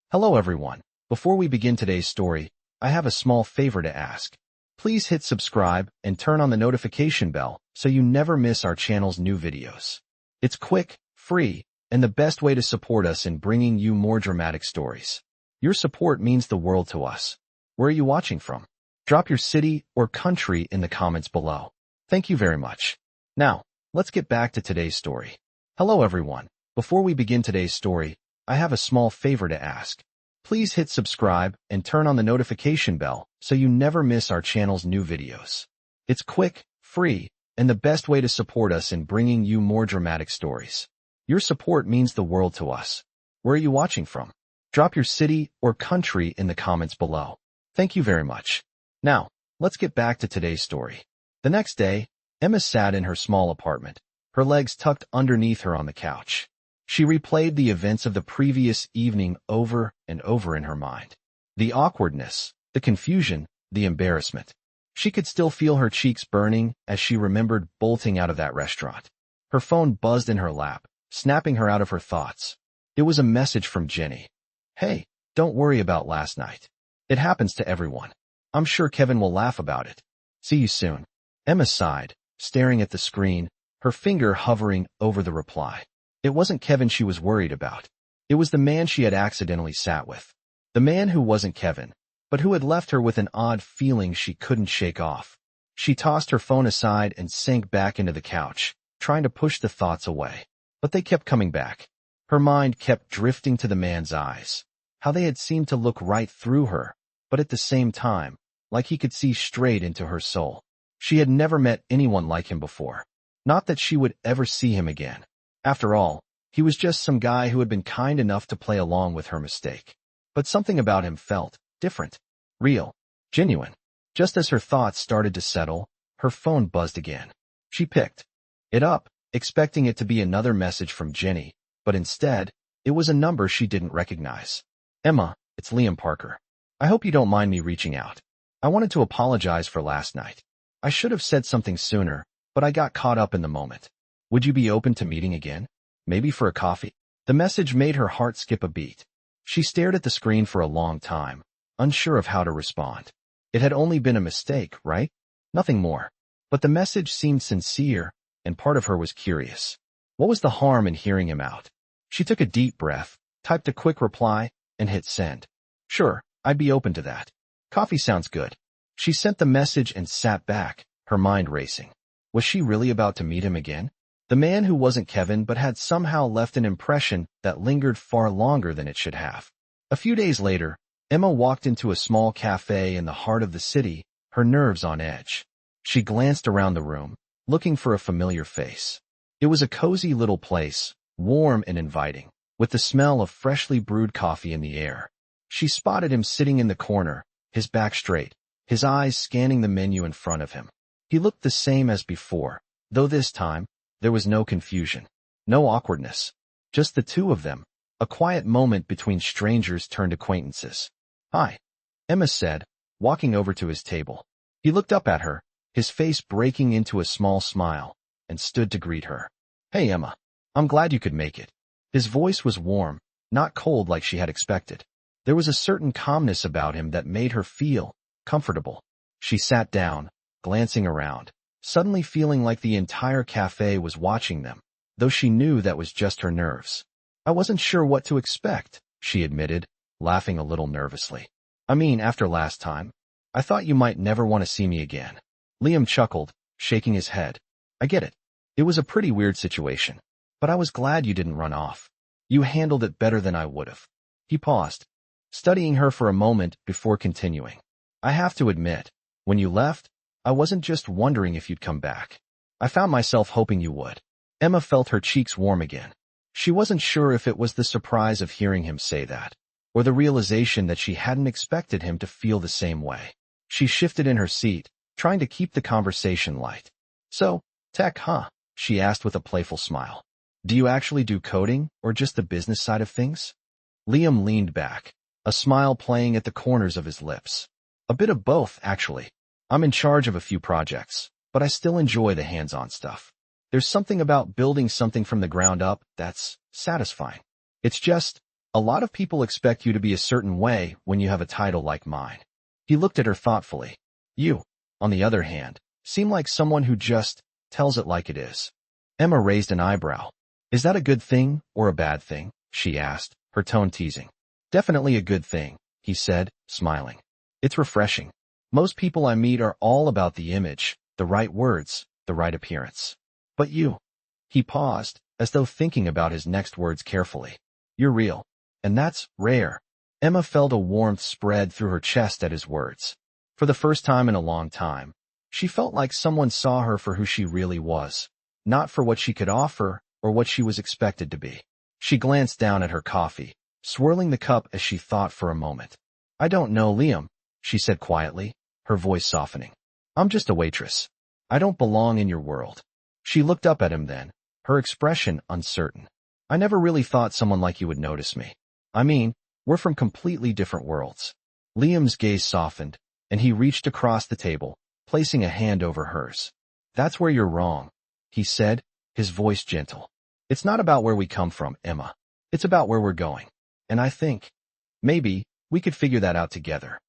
Hello everyone. Before we begin today's story, I have a small favor to ask. Please hit subscribe and turn on the notification bell so you never miss our channel's new videos. It's quick, free, and the best way to support us in bringing you more dramatic stories. Your support means the world to us. Where are you watching from? Drop your city or country in the comments below. Thank you very much. Now, let's get back to today's story. Hello everyone. Before we begin today's story, I have a small favor to ask. Please hit subscribe and turn on the notification bell so you never miss our channel's new videos. It's quick, free, and the best way to support us in bringing you more dramatic stories. Your support means the world to us. Where are you watching from? Drop your city or country in the comments below. Thank you very much. Now, let's get back to today's story. The next day, Emma sat in her small apartment, her legs tucked underneath her on the couch. She replayed the events of the previous evening over and over in her mind. The awkwardness, the confusion, the embarrassment. She could still feel her cheeks burning as she remembered bolting out of that restaurant. Her phone buzzed in her lap, snapping her out of her thoughts. It was a message from Jenny. Hey, don't worry about last night. It happens to everyone. I'm sure Kevin will laugh about it. See you soon. Emma sighed, staring at the screen, her finger hovering over the reply. It wasn't Kevin she was worried about. It was the man she had accidentally sat with. The man who wasn't Kevin, but who had left her with an odd feeling she couldn't shake off. She tossed her phone aside and sank back into the couch, trying to push the thoughts away. But they kept coming back. Her mind kept drifting to the man's eyes. How they had seemed to look right through her, but at the same time, like he could see straight into her soul. She had never met anyone like him before. Not that she would ever see him again. After all, he was just some guy who had been kind enough to play along with her mistake. But something about him felt different, real, genuine. Just as her thoughts started to settle, her phone buzzed again. She picked it up, expecting it to be another message from Jenny, but instead, it was a number she didn't recognize. Emma, it's Liam Parker. I hope you don't mind me reaching out. I wanted to apologize for last night. I should have said something sooner, but I got caught up in the moment. Would you be open to meeting again? Maybe for a coffee? The message made her heart skip a beat. She stared at the screen for a long time, unsure of how to respond. It had only been a mistake, right? Nothing more. But the message seemed sincere, and part of her was curious. What was the harm in hearing him out? She took a deep breath, typed a quick reply, and hit send. Sure, I'd be open to that. Coffee sounds good. She sent the message and sat back, her mind racing. Was she really about to meet him again? The man who wasn't Kevin but had somehow left an impression that lingered far longer than it should have. A few days later, Emma walked into a small cafe in the heart of the city, her nerves on edge. She glanced around the room, looking for a familiar face. It was a cozy little place, warm and inviting, with the smell of freshly brewed coffee in the air. She spotted him sitting in the corner, his back straight, his eyes scanning the menu in front of him. He looked the same as before, though this time, there was no confusion, no awkwardness, just the two of them, a quiet moment between strangers turned acquaintances. Hi, Emma said, walking over to his table. He looked up at her, his face breaking into a small smile, and stood to greet her. Hey Emma, I'm glad you could make it. His voice was warm, not cold like she had expected. There was a certain calmness about him that made her feel comfortable. She sat down, glancing around, suddenly feeling like the entire cafe was watching them, though she knew that was just her nerves. I wasn't sure what to expect, she admitted, laughing a little nervously. I mean, after last time, I thought you might never want to see me again. Liam chuckled, shaking his head. I get it. It was a pretty weird situation, but I was glad you didn't run off. You handled it better than I would have. He paused, studying her for a moment before continuing. I have to admit, when you left, I wasn't just wondering if you'd come back. I found myself hoping you would. Emma felt her cheeks warm again. She wasn't sure if it was the surprise of hearing him say that, or the realization that she hadn't expected him to feel the same way. She shifted in her seat, trying to keep the conversation light. So, tech, huh? She asked with a playful smile. Do you actually do coding, or just the business side of things? Liam leaned back, a smile playing at the corners of his lips. A bit of both, actually. I'm in charge of a few projects, but I still enjoy the hands-on stuff. There's something about building something from the ground up that's satisfying. It's just A lot of people expect you to be a certain way when you have a title like mine. He looked at her thoughtfully. You, on the other hand, seem like someone who just tells it like it is. Emma raised an eyebrow. Is that a good thing or a bad thing? She asked, her tone teasing. Definitely a good thing, he said, smiling. It's refreshing. Most people I meet are all about the image, the right words, the right appearance. But you. He paused, as though thinking about his next words carefully. You're real. And that's rare. Emma felt a warmth spread through her chest at his words. For the first time in a long time, she felt like someone saw her for who she really was, not for what she could offer or what she was expected to be. She glanced down at her coffee, swirling the cup as she thought for a moment. I don't know, Liam, she said quietly, her voice softening. I'm just a waitress. I don't belong in your world. She looked up at him then, her expression uncertain. I never really thought someone like you would notice me. I mean, we're from completely different worlds. Liam's gaze softened, and he reached across the table, placing a hand over hers. That's where you're wrong, he said, his voice gentle. It's not about where we come from, Emma. It's about where we're going. And I think, maybe, we could figure that out together.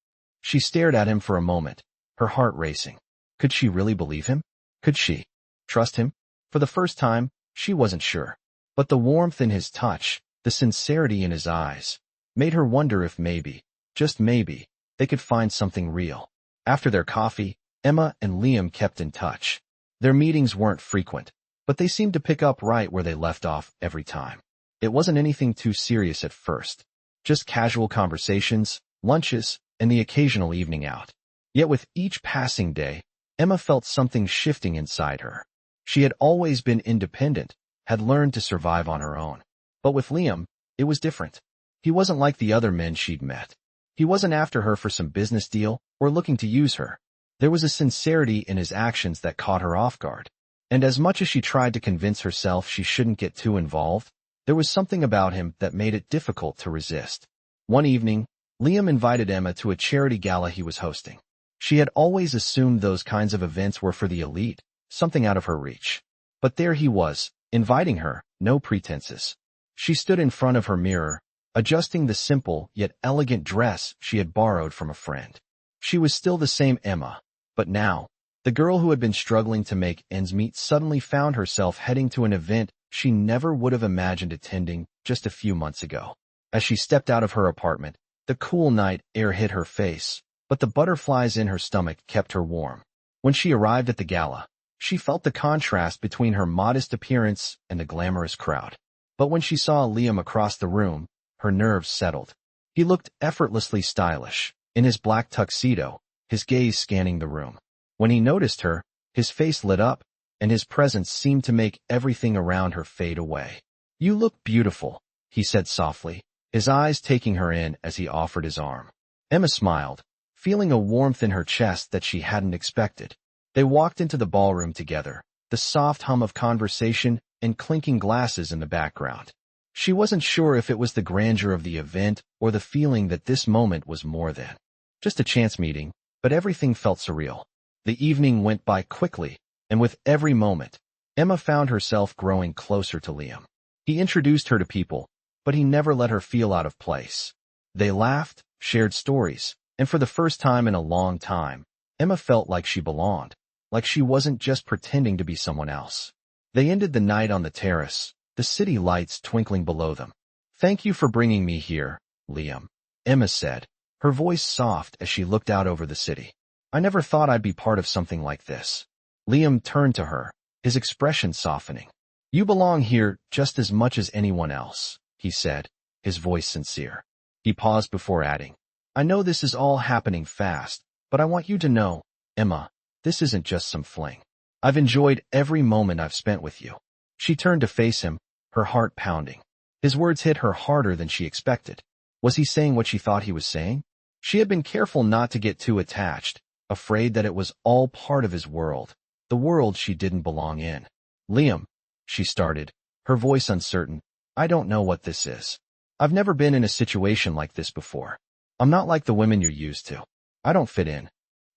She stared at him for a moment, her heart racing. Could she really believe him? Could she trust him? For the first time, she wasn't sure. But the warmth in his touch, the sincerity in his eyes, made her wonder if maybe, just maybe, they could find something real. After their coffee, Emma and Liam kept in touch. Their meetings weren't frequent, but they seemed to pick up right where they left off every time. It wasn't anything too serious at first, just casual conversations, lunches, and the occasional evening out. Yet with each passing day, Emma felt something shifting inside her. She had always been independent, had learned to survive on her own. But with Liam, it was different. He wasn't like the other men she'd met. He wasn't after her for some business deal or looking to use her. There was a sincerity in his actions that caught her off guard. And as much as she tried to convince herself she shouldn't get too involved, there was something about him that made it difficult to resist. One evening, Liam invited Emma to a charity gala he was hosting. She had always assumed those kinds of events were for the elite, something out of her reach. But there he was, inviting her, no pretenses. She stood in front of her mirror, adjusting the simple yet elegant dress she had borrowed from a friend. She was still the same Emma, but now, the girl who had been struggling to make ends meet suddenly found herself heading to an event she never would have imagined attending just a few months ago. As she stepped out of her apartment, the cool night air hit her face, but the butterflies in her stomach kept her warm. When she arrived at the gala, she felt the contrast between her modest appearance and the glamorous crowd. But when she saw Liam across the room, her nerves settled. He looked effortlessly stylish, in his black tuxedo, his gaze scanning the room. When he noticed her, his face lit up, and his presence seemed to make everything around her fade away. You look beautiful, he said softly, his eyes taking her in as he offered his arm. Emma smiled, feeling a warmth in her chest that she hadn't expected. They walked into the ballroom together, the soft hum of conversation and clinking glasses in the background. She wasn't sure if it was the grandeur of the event or the feeling that this moment was more than just a chance meeting, but everything felt surreal. The evening went by quickly, and with every moment, Emma found herself growing closer to Liam. He introduced her to people, but he never let her feel out of place. They laughed, shared stories, and for the first time in a long time, Emma felt like she belonged, like she wasn't just pretending to be someone else. They ended the night on the terrace, the city lights twinkling below them. Thank you for bringing me here, Liam, Emma said, her voice soft as she looked out over the city. I never thought I'd be part of something like this. Liam turned to her, his expression softening. You belong here just as much as anyone else, he said, his voice sincere. He paused before adding, I know this is all happening fast, but I want you to know, Emma, this isn't just some fling. I've enjoyed every moment I've spent with you. She turned to face him, her heart pounding. His words hit her harder than she expected. Was he saying what she thought he was saying? She had been careful not to get too attached, afraid that it was all part of his world, the world she didn't belong in. Liam, she started, her voice uncertain, I don't know what this is. I've never been in a situation like this before. I'm not like the women you're used to. I don't fit in.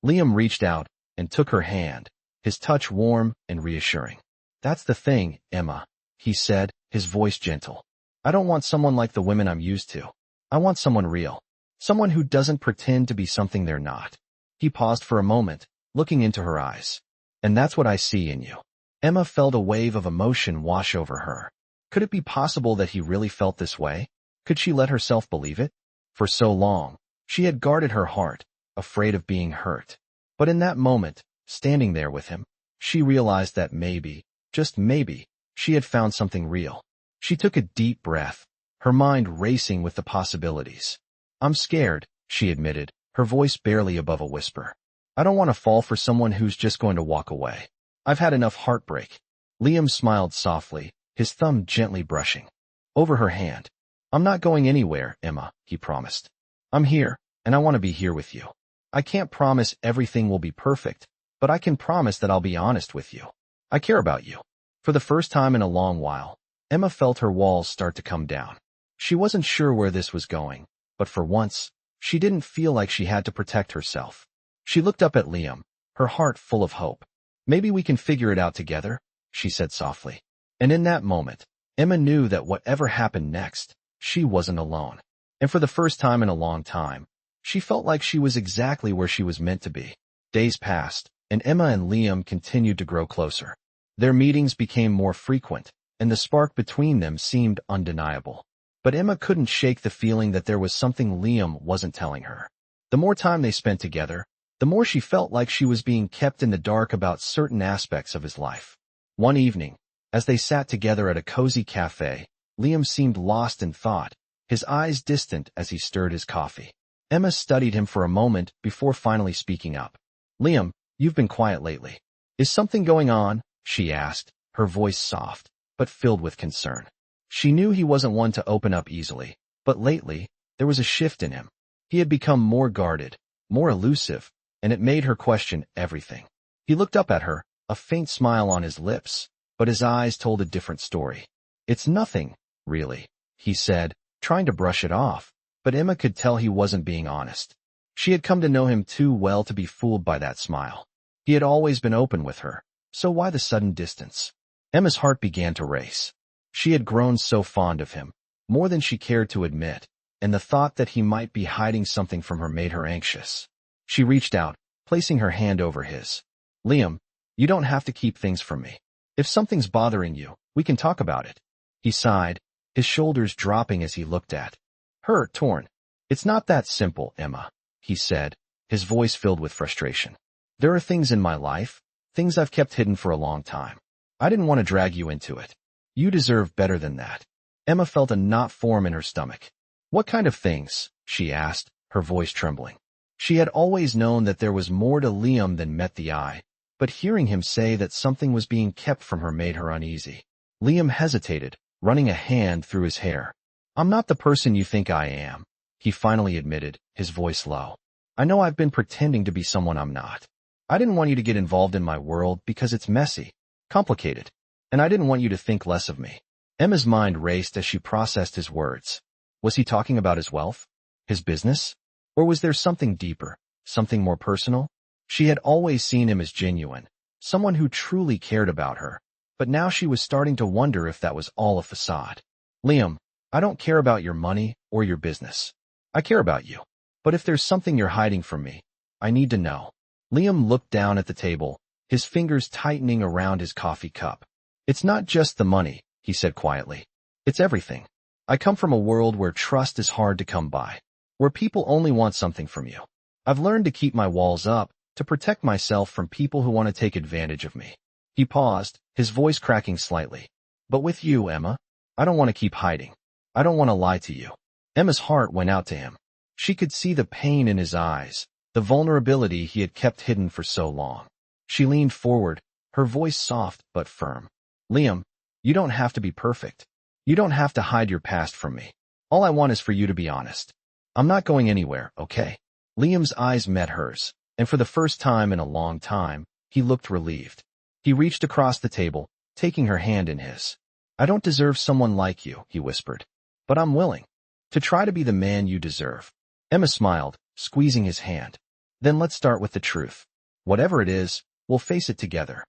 Liam reached out and took her hand, his touch warm and reassuring. That's the thing, Emma, he said, his voice gentle. I don't want someone like the women I'm used to. I want someone real. Someone who doesn't pretend to be something they're not. He paused for a moment, looking into her eyes. And that's what I see in you. Emma felt a wave of emotion wash over her. Could it be possible that he really felt this way? Could she let herself believe it? For so long, she had guarded her heart, afraid of being hurt. But in that moment, standing there with him, she realized that maybe, just maybe, she had found something real. She took a deep breath, her mind racing with the possibilities. I'm scared, she admitted, her voice barely above a whisper. I don't want to fall for someone who's just going to walk away. I've had enough heartbreak. Liam smiled softly, his thumb gently brushing over her hand. I'm not going anywhere, Emma, he promised. I'm here, and I want to be here with you. I can't promise everything will be perfect, but I can promise that I'll be honest with you. I care about you. For the first time in a long while, Emma felt her walls start to come down. She wasn't sure where this was going, but for once, she didn't feel like she had to protect herself. She looked up at Liam, her heart full of hope. Maybe we can figure it out together, she said softly. And in that moment, Emma knew that whatever happened next, she wasn't alone. And for the first time in a long time, she felt like she was exactly where she was meant to be. Days passed, and Emma and Liam continued to grow closer. Their meetings became more frequent, and the spark between them seemed undeniable. But Emma couldn't shake the feeling that there was something Liam wasn't telling her. The more time they spent together, the more she felt like she was being kept in the dark about certain aspects of his life. One evening, as they sat together at a cozy cafe, Liam seemed lost in thought, his eyes distant as he stirred his coffee. Emma studied him for a moment before finally speaking up. Liam, you've been quiet lately. Is something going on? She asked, her voice soft, but filled with concern. She knew he wasn't one to open up easily, but lately, there was a shift in him. He had become more guarded, more elusive, and it made her question everything. He looked up at her, a faint smile on his lips, but his eyes told a different story. It's nothing, really, he said, trying to brush it off, but Emma could tell he wasn't being honest. She had come to know him too well to be fooled by that smile. He had always been open with her, so why the sudden distance? Emma's heart began to race. She had grown so fond of him, more than she cared to admit, and the thought that he might be hiding something from her made her anxious. She reached out, placing her hand over his. Liam, you don't have to keep things from me. If something's bothering you, we can talk about it. He sighed, his shoulders dropping as he looked at her, torn. It's not that simple, Emma, he said, his voice filled with frustration. There are things in my life, things I've kept hidden for a long time. I didn't want to drag you into it. You deserve better than that. Emma felt a knot form in her stomach. What kind of things? She asked, her voice trembling. She had always known that there was more to Liam than met the eye, but hearing him say that something was being kept from her made her uneasy. Liam hesitated, running a hand through his hair. I'm not the person you think I am, he finally admitted, his voice low. I know I've been pretending to be someone I'm not. I didn't want you to get involved in my world because it's messy, complicated, and I didn't want you to think less of me. Emma's mind raced as she processed his words. Was he talking about his wealth? His business? Or was there something deeper, something more personal? She had always seen him as genuine, someone who truly cared about her, but now she was starting to wonder if that was all a facade. Liam, I don't care about your money or your business. I care about you. But if there's something you're hiding from me, I need to know. Liam looked down at the table, his fingers tightening around his coffee cup. It's not just the money, he said quietly. It's everything. I come from a world where trust is hard to come by, where people only want something from you. I've learned to keep my walls up, to protect myself from people who want to take advantage of me. He paused, his voice cracking slightly. But with you, Emma, I don't want to keep hiding. I don't want to lie to you. Emma's heart went out to him. She could see the pain in his eyes, the vulnerability he had kept hidden for so long. She leaned forward, her voice soft but firm. Liam, you don't have to be perfect. You don't have to hide your past from me. All I want is for you to be honest. I'm not going anywhere, okay? Liam's eyes met hers, and for the first time in a long time, he looked relieved. He reached across the table, taking her hand in his. I don't deserve someone like you, he whispered. But I'm willing to try to be the man you deserve. Emma smiled, squeezing his hand. Then let's start with the truth. Whatever it is, we'll face it together.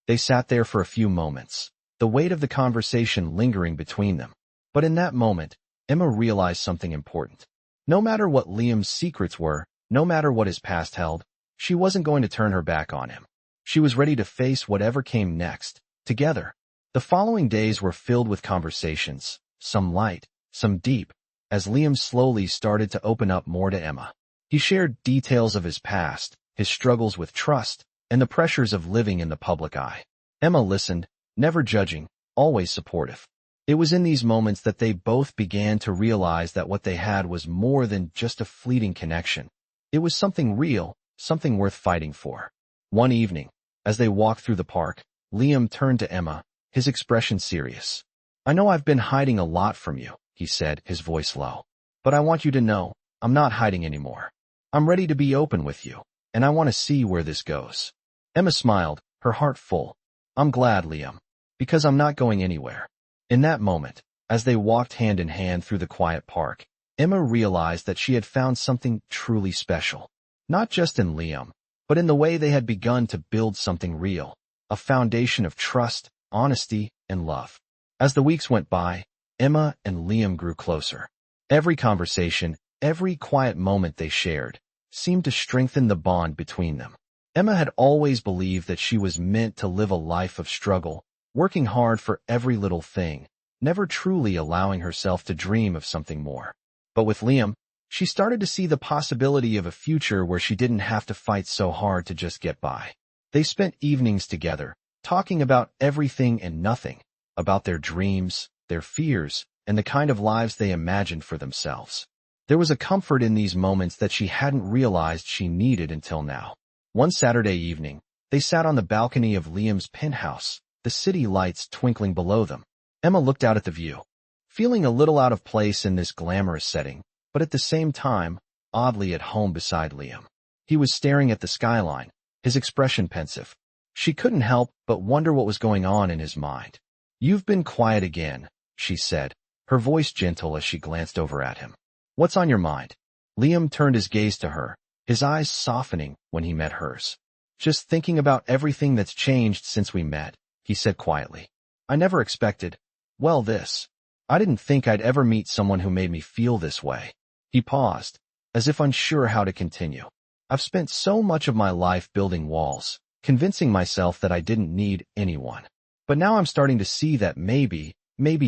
They sat there for a few moments, the weight of the conversation lingering between them. But in that moment, Emma realized something important. No matter what Liam's secrets were, no matter what his past held, she wasn't going to turn her back on him. She was ready to face whatever came next, together. The following days were filled with conversations, some light, some deep, as Liam slowly started to open up more to Emma. He shared details of his past, his struggles with trust, and the pressures of living in the public eye. Emma listened, never judging, always supportive. It was in these moments that they both began to realize that what they had was more than just a fleeting connection. It was something real, something worth fighting for. One evening, as they walked through the park, Liam turned to Emma, his expression serious. "I know I've been hiding a lot from you," he said, his voice low. "But I want you to know, I'm not hiding anymore. I'm ready to be open with you, and I want to see where this goes." Emma smiled, her heart full. "I'm glad, Liam, because I'm not going anywhere." In that moment, as they walked hand in hand through the quiet park, Emma realized that she had found something truly special. Not just in Liam, but in the way they had begun to build something real, a foundation of trust, honesty, and love. As the weeks went by, Emma and Liam grew closer. Every conversation, every quiet moment they shared, seemed to strengthen the bond between them. Emma had always believed that she was meant to live a life of struggle, working hard for every little thing, never truly allowing herself to dream of something more. But with Liam, she started to see the possibility of a future where she didn't have to fight so hard to just get by. They spent evenings together, talking about everything and nothing, about their dreams, their fears, and the kind of lives they imagined for themselves. There was a comfort in these moments that she hadn't realized she needed until now. One Saturday evening, they sat on the balcony of Liam's penthouse, the city lights twinkling below them. Emma looked out at the view, feeling a little out of place in this glamorous setting, but at the same time, oddly at home beside Liam. He was staring at the skyline, his expression pensive. She couldn't help but wonder what was going on in his mind. "You've been quiet again," she said, her voice gentle as she glanced over at him. "What's on your mind?" Liam turned his gaze to her, his eyes softening when he met hers. "Just thinking about everything that's changed since we met," he said quietly. "I never expected, well, this. I didn't think I'd ever meet someone who made me feel this way." He paused, as if unsure how to continue. "I've spent so much of my life building walls, convincing myself that I didn't need anyone. But now I'm starting to see that maybe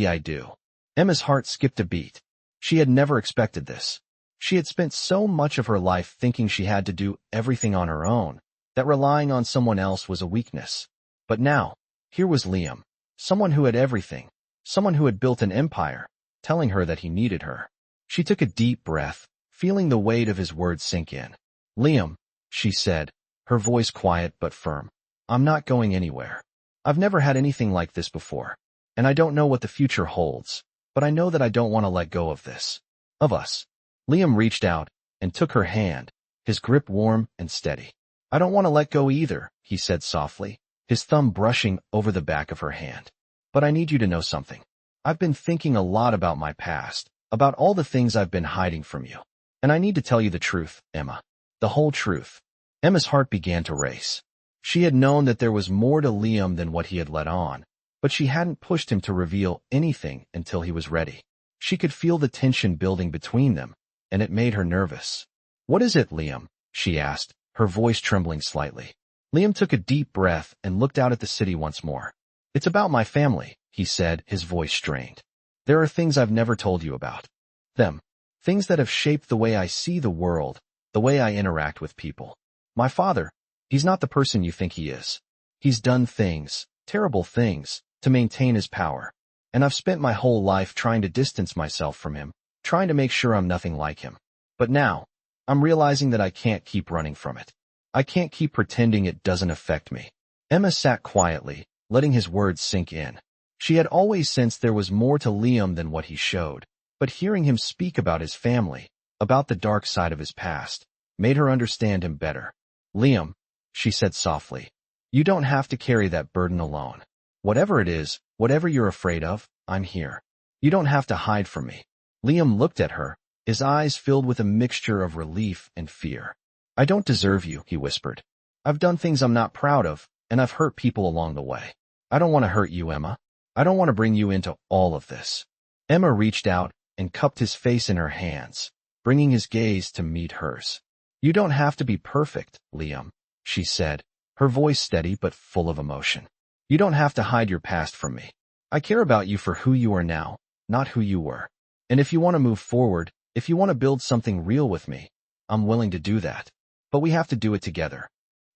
I do." Emma's heart skipped a beat. She had never expected this. She had spent so much of her life thinking she had to do everything on her own, that relying on someone else was a weakness. But now, here was Liam, someone who had everything, someone who had built an empire, telling her that he needed her. She took a deep breath, feeling the weight of his words sink in. "Liam," she said, her voice quiet but firm, "I'm not going anywhere. I've never had anything like this before, and I don't know what the future holds, but I know that I don't want to let go of this. Of us." Liam reached out and took her hand, his grip warm and steady. "I don't want to let go either," he said softly, his thumb brushing over the back of her hand. "But I need you to know something. I've been thinking a lot about my past, about all the things I've been hiding from you. And I need to tell you the truth, Emma. The whole truth." Emma's heart began to race. She had known that there was more to Liam than what he had let on, but she hadn't pushed him to reveal anything until he was ready. She could feel the tension building between them, and it made her nervous. "What is it, Liam?" she asked, her voice trembling slightly. Liam took a deep breath and looked out at the city once more. "It's about my family," he said, his voice strained. "There are things I've never told you about. Them. Things that have shaped the way I see the world, the way I interact with people. My father, he's not the person you think he is. He's done things, terrible things, to maintain his power. And I've spent my whole life trying to distance myself from him, trying to make sure I'm nothing like him. But now, I'm realizing that I can't keep running from it. I can't keep pretending it doesn't affect me." Emma sat quietly, letting his words sink in. She had always sensed there was more to Liam than what he showed, but hearing him speak about his family, about the dark side of his past, made her understand him better. "Liam," she said softly, "you don't have to carry that burden alone. Whatever it is, whatever you're afraid of, I'm here. You don't have to hide from me." Liam looked at her, his eyes filled with a mixture of relief and fear. "I don't deserve you," he whispered. "I've done things I'm not proud of, and I've hurt people along the way. I don't want to hurt you, Emma. I don't want to bring you into all of this." Emma reached out and cupped his face in her hands, bringing his gaze to meet hers. "You don't have to be perfect, Liam," she said, her voice steady but full of emotion. "You don't have to hide your past from me. I care about you for who you are now, not who you were. And if you want to move forward, if you want to build something real with me, I'm willing to do that. But we have to do it together."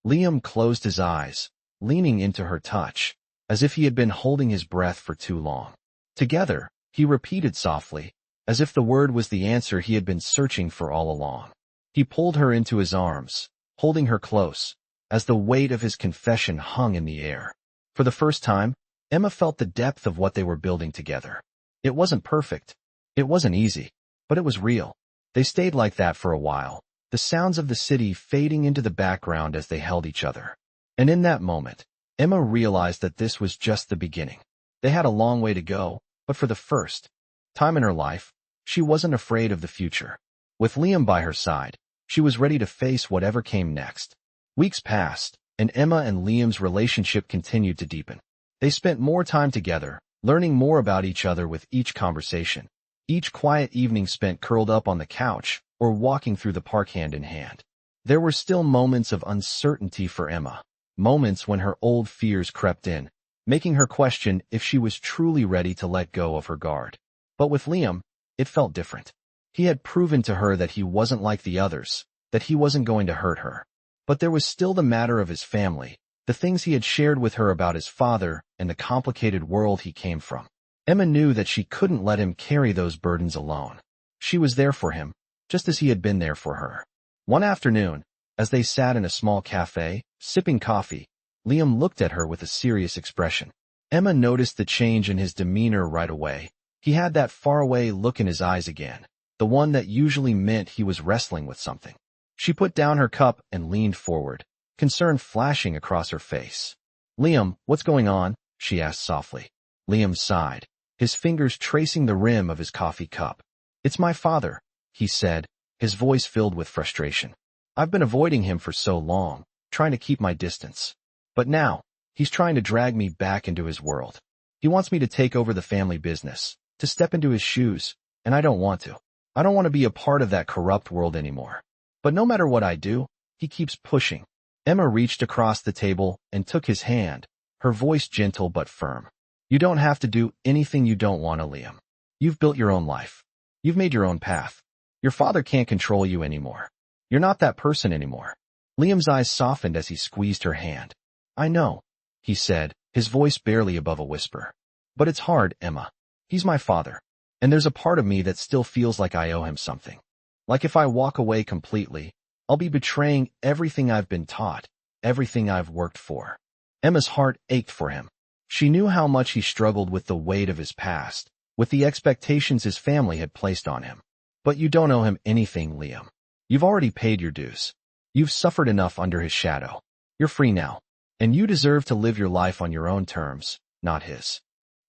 Liam closed his eyes, leaning into her touch, as if he had been holding his breath for too long. "Together," he repeated softly, as if the word was the answer he had been searching for all along. He pulled her into his arms, holding her close, as the weight of his confession hung in the air. For the first time, Emma felt the depth of what they were building together. It wasn't perfect. It wasn't easy, but it was real. They stayed like that for a while, the sounds of the city fading into the background as they held each other. And in that moment, Emma realized that this was just the beginning. They had a long way to go, but for the first time in her life, she wasn't afraid of the future. With Liam by her side, she was ready to face whatever came next. Weeks passed, and Emma and Liam's relationship continued to deepen. They spent more time together, learning more about each other with each conversation. Each quiet evening spent curled up on the couch or walking through the park hand in hand. There were still moments of uncertainty for Emma, moments when her old fears crept in, making her question if she was truly ready to let go of her guard. But with Liam, it felt different. He had proven to her that he wasn't like the others, that he wasn't going to hurt her. But there was still the matter of his family, the things he had shared with her about his father and the complicated world he came from. Emma knew that she couldn't let him carry those burdens alone. She was there for him, just as he had been there for her. One afternoon, as they sat in a small cafe, sipping coffee, Liam looked at her with a serious expression. Emma noticed the change in his demeanor right away. He had that faraway look in his eyes again, the one that usually meant he was wrestling with something. She put down her cup and leaned forward, concern flashing across her face. "Liam, what's going on?" she asked softly. Liam sighed, his fingers tracing the rim of his coffee cup. "It's my father," he said, his voice filled with frustration. "I've been avoiding him for so long, trying to keep my distance. But now, he's trying to drag me back into his world. He wants me to take over the family business, to step into his shoes, and I don't want to. I don't want to be a part of that corrupt world anymore. But no matter what I do, he keeps pushing." Emma reached across the table and took his hand, her voice gentle but firm. "You don't have to do anything you don't want to, Liam. You've built your own life. You've made your own path. Your father can't control you anymore. You're not that person anymore." Liam's eyes softened as he squeezed her hand. "I know," he said, his voice barely above a whisper. "But it's hard, Emma. He's my father, and there's a part of me that still feels like I owe him something. Like if I walk away completely, I'll be betraying everything I've been taught, everything I've worked for." Emma's heart ached for him. She knew how much he struggled with the weight of his past, with the expectations his family had placed on him. "But you don't owe him anything, Liam. You've already paid your dues. You've suffered enough under his shadow. You're free now, and you deserve to live your life on your own terms, not his."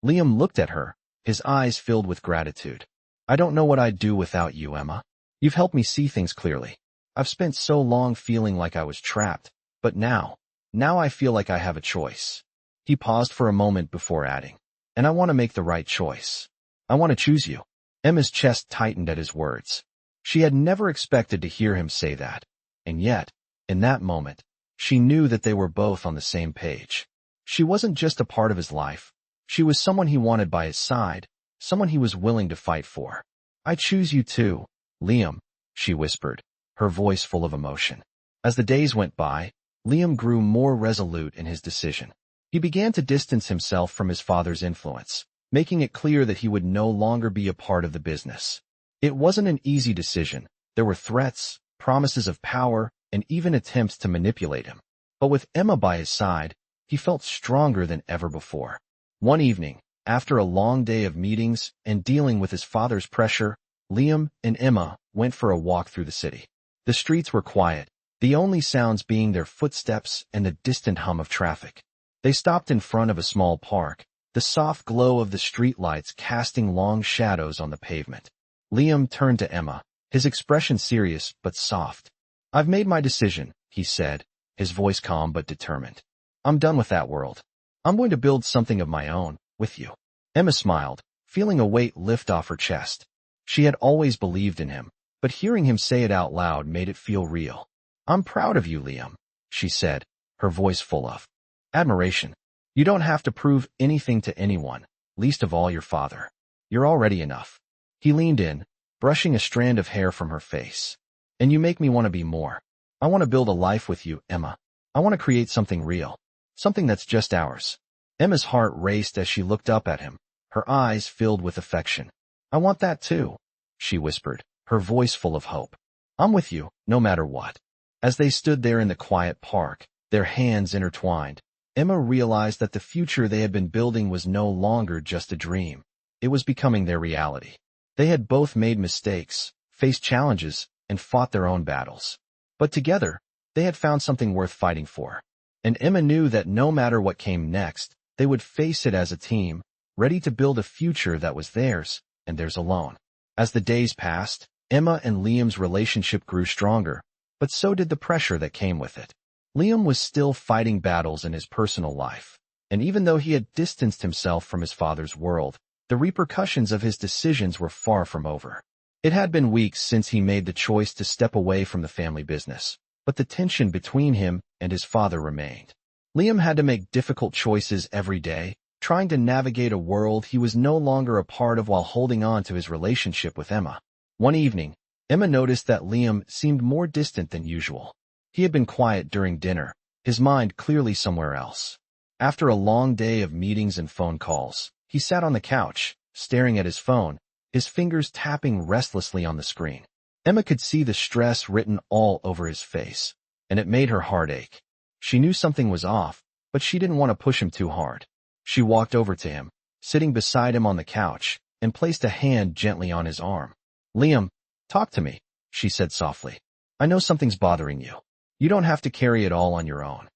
Liam looked at her, his eyes filled with gratitude. "I don't know what I'd do without you, Emma. You've helped me see things clearly. I've spent so long feeling like I was trapped, but now I feel like I have a choice." He paused for a moment before adding, "And I want to make the right choice. I want to choose you." Emma's chest tightened at his words. She had never expected to hear him say that, and yet, in that moment, she knew that they were both on the same page. She wasn't just a part of his life. She was someone he wanted by his side, someone he was willing to fight for. "I choose you too, Liam," she whispered, her voice full of emotion. As the days went by, Liam grew more resolute in his decision. He began to distance himself from his father's influence, making it clear that he would no longer be a part of the business. It wasn't an easy decision. There were threats, promises of power, and even attempts to manipulate him. But with Emma by his side, he felt stronger than ever before. One evening, after a long day of meetings and dealing with his father's pressure, Liam and Emma went for a walk through the city. The streets were quiet, the only sounds being their footsteps and the distant hum of traffic. They stopped in front of a small park, the soft glow of the streetlights casting long shadows on the pavement. Liam turned to Emma, his expression serious but soft. "I've made my decision," he said, his voice calm but determined. "I'm done with that world. I'm going to build something of my own, with you." Emma smiled, feeling a weight lift off her chest. She had always believed in him, but hearing him say it out loud made it feel real. "I'm proud of you, Liam," she said, her voice full of admiration. "You don't have to prove anything to anyone, least of all your father. You're already enough." He leaned in, brushing a strand of hair from her face. "And you make me want to be more. I want to build a life with you, Emma. I want to create something real. Something that's just ours." Emma's heart raced as she looked up at him, her eyes filled with affection. "I want that too," she whispered, her voice full of hope. "I'm with you, no matter what." As they stood there in the quiet park, their hands intertwined, Emma realized that the future they had been building was no longer just a dream. It was becoming their reality. They had both made mistakes, faced challenges, and fought their own battles. But together, they had found something worth fighting for. And Emma knew that no matter what came next, they would face it as a team, ready to build a future that was theirs, and theirs alone. As the days passed, Emma and Liam's relationship grew stronger, but so did the pressure that came with it. Liam was still fighting battles in his personal life, and even though he had distanced himself from his father's world, the repercussions of his decisions were far from over. It had been weeks since he made the choice to step away from the family business, but the tension between him and his father remained. Liam had to make difficult choices every day, trying to navigate a world he was no longer a part of while holding on to his relationship with Emma. One evening, Emma noticed that Liam seemed more distant than usual. He had been quiet during dinner, his mind clearly somewhere else. After a long day of meetings and phone calls, he sat on the couch, staring at his phone, his fingers tapping restlessly on the screen. Emma could see the stress written all over his face, and it made her heart ache. She knew something was off, but she didn't want to push him too hard. She walked over to him, sitting beside him on the couch, and placed a hand gently on his arm. "Liam, talk to me," she said softly. "I know something's bothering you. You don't have to carry it all on your own."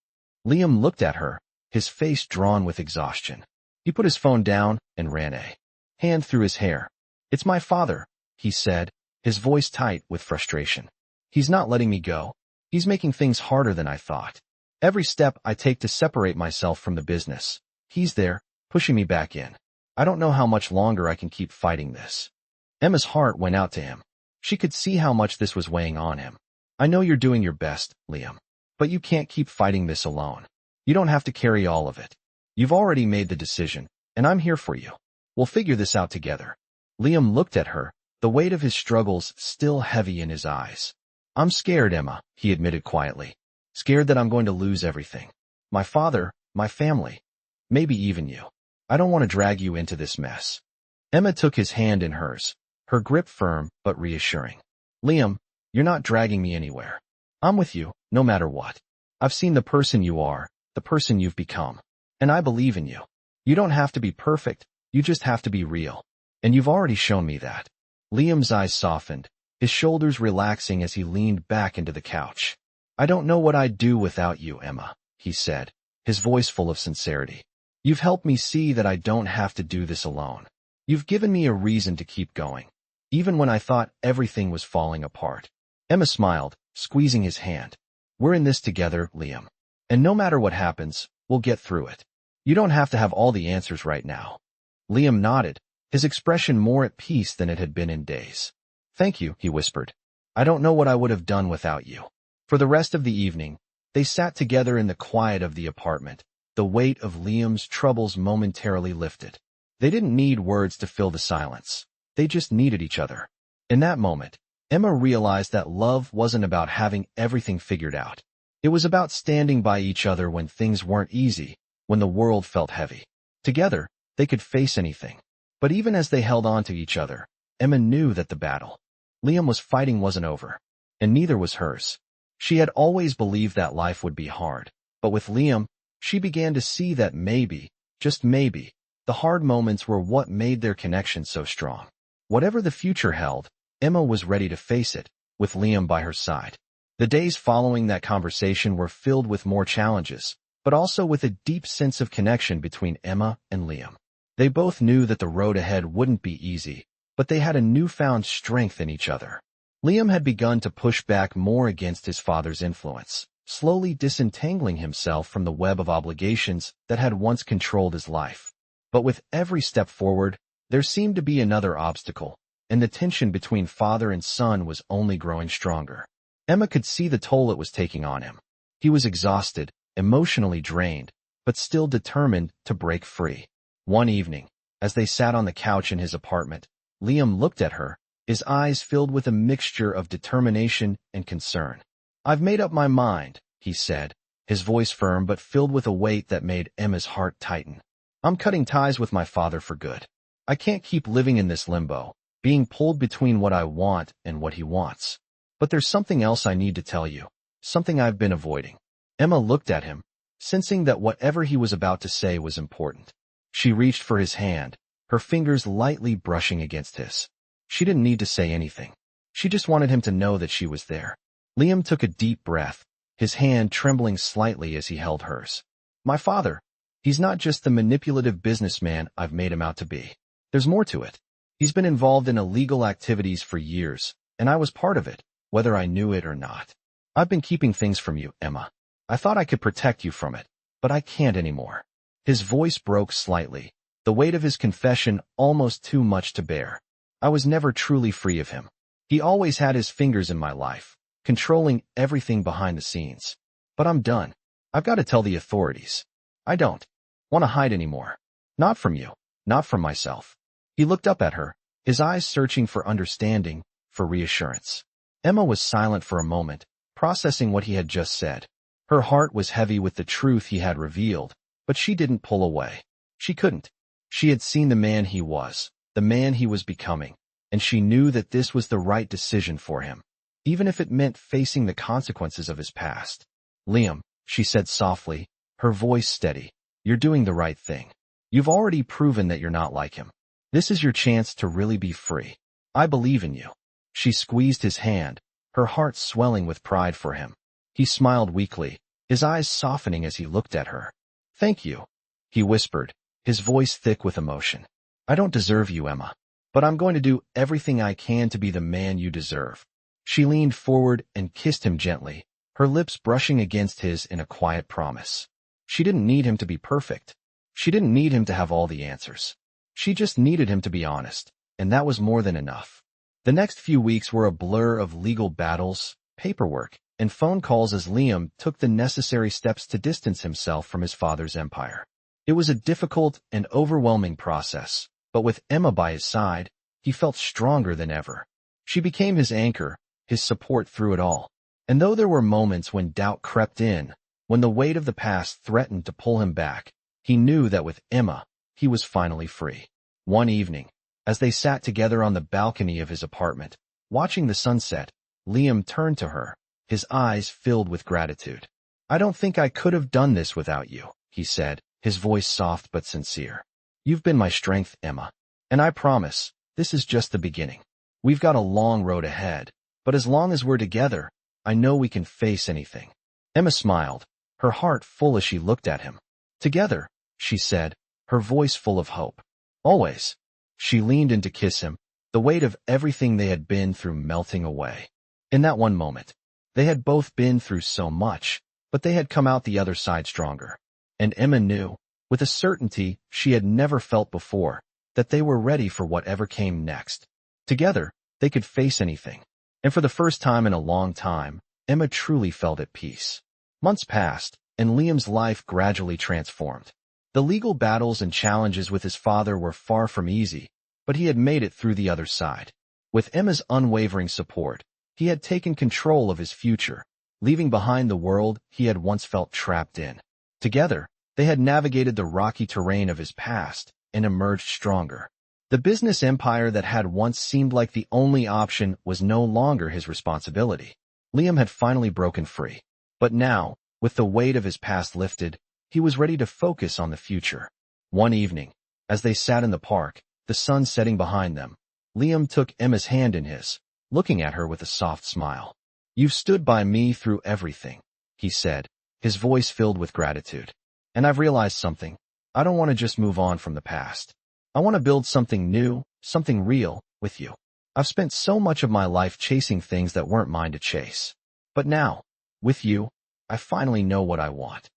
Liam looked at her, his face drawn with exhaustion. He put his phone down and ran a hand through his hair. "It's my father," he said, his voice tight with frustration. "He's not letting me go. He's making things harder than I thought. Every step I take to separate myself from the business, he's there, pushing me back in. I don't know how much longer I can keep fighting this." Emma's heart went out to him. She could see how much this was weighing on him. "I know you're doing your best, Liam, but you can't keep fighting this alone. You don't have to carry all of it. You've already made the decision, and I'm here for you. We'll figure this out together." Liam looked at her, the weight of his struggles still heavy in his eyes. "I'm scared, Emma," he admitted quietly. "Scared that I'm going to lose everything. My father, my family, maybe even you. I don't want to drag you into this mess." Emma took his hand in hers, her grip firm but reassuring. "Liam, you're not dragging me anywhere. I'm with you, no matter what. I've seen the person you are, the person you've become, and I believe in you. You don't have to be perfect, you just have to be real. And you've already shown me that." Liam's eyes softened, his shoulders relaxing as he leaned back into the couch. "I don't know what I'd do without you, Emma," he said, his voice full of sincerity. "You've helped me see that I don't have to do this alone. You've given me a reason to keep going, even when I thought everything was falling apart." Emma smiled, squeezing his hand. "We're in this together, Liam. And no matter what happens, we'll get through it. You don't have to have all the answers right now." Liam nodded, his expression more at peace than it had been in days. "Thank you," he whispered. "I don't know what I would have done without you." For the rest of the evening, they sat together in the quiet of the apartment, the weight of Liam's troubles momentarily lifted. They didn't need words to fill the silence. They just needed each other. In that moment, Emma realized that love wasn't about having everything figured out. It was about standing by each other when things weren't easy, when the world felt heavy. Together, they could face anything. But even as they held on to each other, Emma knew that the battle Liam was fighting wasn't over, and neither was hers. She had always believed that life would be hard, but with Liam, she began to see that maybe, just maybe, the hard moments were what made their connection so strong. Whatever the future held, Emma was ready to face it, with Liam by her side. The days following that conversation were filled with more challenges, but also with a deep sense of connection between Emma and Liam. They both knew that the road ahead wouldn't be easy, but they had a newfound strength in each other. Liam had begun to push back more against his father's influence, slowly disentangling himself from the web of obligations that had once controlled his life. But with every step forward, There seemed to be another obstacle, and the tension between father and son was only growing stronger. Emma could see the toll it was taking on him. He was exhausted, emotionally drained, but still determined to break free. One evening, as they sat on the couch in his apartment, Liam looked at her, his eyes filled with a mixture of determination and concern. "I've made up my mind," he said, his voice firm but filled with a weight that made Emma's heart tighten. "I'm cutting ties with my father for good. I can't keep living in this limbo, being pulled between what I want and what he wants. But there's something else I need to tell you, something I've been avoiding." Emma looked at him, sensing that whatever he was about to say was important. She reached for his hand, her fingers lightly brushing against his. She didn't need to say anything. She just wanted him to know that she was there. Liam took a deep breath, his hand trembling slightly as he held hers. "My father, he's not just the manipulative businessman I've made him out to be. There's more to it. He's been involved in illegal activities for years, and I was part of it, whether I knew it or not. I've been keeping things from you, Emma. I thought I could protect you from it, but I can't anymore." His voice broke slightly, the weight of his confession almost too much to bear. "I was never truly free of him. He always had his fingers in my life, controlling everything behind the scenes. But I'm done. I've got to tell the authorities. I don't want to hide anymore. Not from you, not from myself." He looked up at her, his eyes searching for understanding, for reassurance. Emma was silent for a moment, processing what he had just said. Her heart was heavy with the truth he had revealed, but she didn't pull away. She couldn't. She had seen the man he was, the man he was becoming, and she knew that this was the right decision for him, even if it meant facing the consequences of his past. "Liam," she said softly, her voice steady, "you're doing the right thing. You've already proven that you're not like him. This is your chance to really be free. I believe in you." She squeezed his hand, her heart swelling with pride for him. He smiled weakly, his eyes softening as he looked at her. "Thank you," he whispered, his voice thick with emotion. "I don't deserve you, Emma, but I'm going to do everything I can to be the man you deserve." She leaned forward and kissed him gently, her lips brushing against his in a quiet promise. She didn't need him to be perfect. She didn't need him to have all the answers. She just needed him to be honest, and that was more than enough. The next few weeks were a blur of legal battles, paperwork, and phone calls as Liam took the necessary steps to distance himself from his father's empire. It was a difficult and overwhelming process, but with Emma by his side, he felt stronger than ever. She became his anchor, his support through it all. And though there were moments when doubt crept in, when the weight of the past threatened to pull him back, he knew that with Emma, he was finally free. One evening, as they sat together on the balcony of his apartment, watching the sunset, Liam turned to her, his eyes filled with gratitude. "I don't think I could have done this without you," he said, his voice soft but sincere. "You've been my strength, Emma. And I promise, this is just the beginning. We've got a long road ahead, but as long as we're together, I know we can face anything." Emma smiled, her heart full as she looked at him. "Together," she said, her voice full of hope. "Always." She leaned in to kiss him, the weight of everything they had been through melting away. In that one moment, they had both been through so much, but they had come out the other side stronger. And Emma knew, with a certainty she had never felt before, that they were ready for whatever came next. Together, they could face anything. And for the first time in a long time, Emma truly felt at peace. Months passed, and Liam's life gradually transformed. The legal battles and challenges with his father were far from easy, but he had made it through the other side. With Emma's unwavering support, he had taken control of his future, leaving behind the world he had once felt trapped in. Together, they had navigated the rocky terrain of his past and emerged stronger. The business empire that had once seemed like the only option was no longer his responsibility. Liam had finally broken free. But now, with the weight of his past lifted, he was ready to focus on the future. One evening, as they sat in the park, the sun setting behind them, Liam took Emma's hand in his, looking at her with a soft smile. "You've stood by me through everything," he said, his voice filled with gratitude. "And I've realized something. I don't want to just move on from the past. I want to build something new, something real, with you. I've spent so much of my life chasing things that weren't mine to chase. But now, with you, I finally know what I want."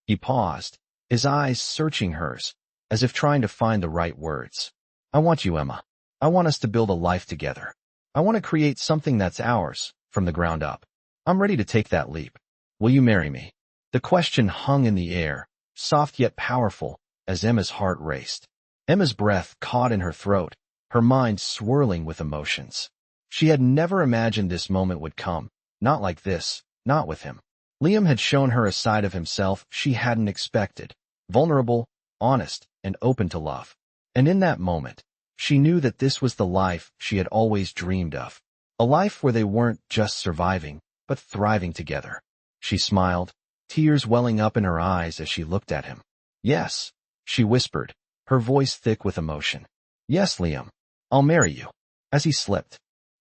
He paused, his eyes searching hers, as if trying to find the right words. I want you, Emma. I want us to build a life together. I want to create something that's ours, from the ground up. I'm ready to take that leap. Will you marry me? The question hung in the air, soft yet powerful, as Emma's heart raced. Emma's breath caught in her throat, her mind swirling with emotions. She had never imagined this moment would come, not like this, not with him. Liam had shown her a side of himself she hadn't expected, vulnerable, honest, and open to love. And in that moment, she knew that this was the life she had always dreamed of. A life where they weren't just surviving, but thriving together. She smiled, tears welling up in her eyes as she looked at him. Yes, she whispered, her voice thick with emotion. Yes, Liam, I'll marry you. As he slipped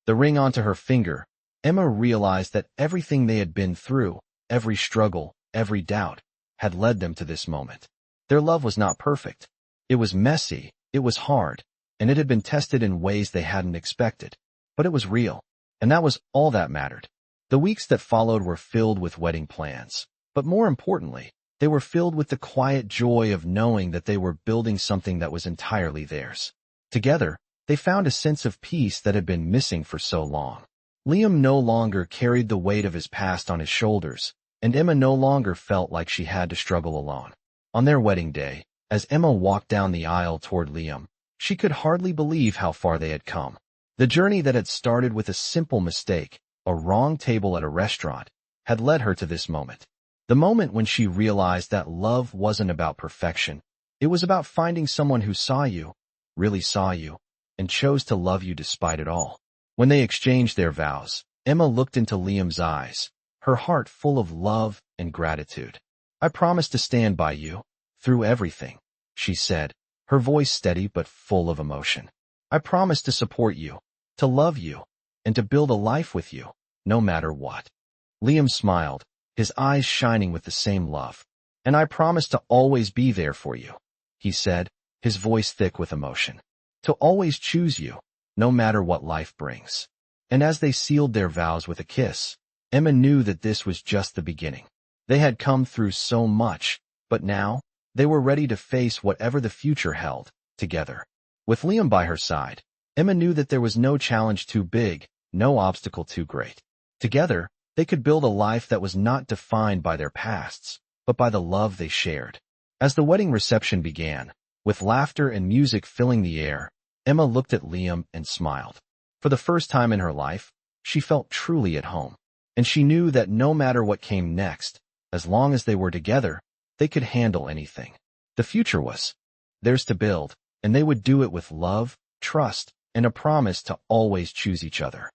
the ring onto her finger, Emma realized that everything they had been through, every struggle, every doubt, had led them to this moment. Their love was not perfect. It was messy, it was hard, and it had been tested in ways they hadn't expected. But it was real, and that was all that mattered. The weeks that followed were filled with wedding plans, but more importantly, they were filled with the quiet joy of knowing that they were building something that was entirely theirs. Together, they found a sense of peace that had been missing for so long. Liam no longer carried the weight of his past on his shoulders, and Emma no longer felt like she had to struggle alone. On their wedding day, as Emma walked down the aisle toward Liam, she could hardly believe how far they had come. The journey that had started with a simple mistake, a wrong table at a restaurant, had led her to this moment. The moment when she realized that love wasn't about perfection. It was about finding someone who saw you, really saw you, and chose to love you despite it all. When they exchanged their vows, Emma looked into Liam's eyes, her heart full of love and gratitude. I promise to stand by you, through everything, she said, her voice steady but full of emotion. I promise to support you, to love you, and to build a life with you, no matter what. Liam smiled, his eyes shining with the same love. And I promise to always be there for you, he said, his voice thick with emotion. To always choose you, no matter what life brings. And as they sealed their vows with a kiss, Emma knew that this was just the beginning. They had come through so much, but now, they were ready to face whatever the future held, together. With Liam by her side, Emma knew that there was no challenge too big, no obstacle too great. Together, they could build a life that was not defined by their pasts, but by the love they shared. As the wedding reception began, with laughter and music filling the air, Emma looked at Liam and smiled. For the first time in her life, she felt truly at home. And she knew that no matter what came next, as long as they were together, they could handle anything. The future was theirs to build, and they would do it with love, trust, and a promise to always choose each other.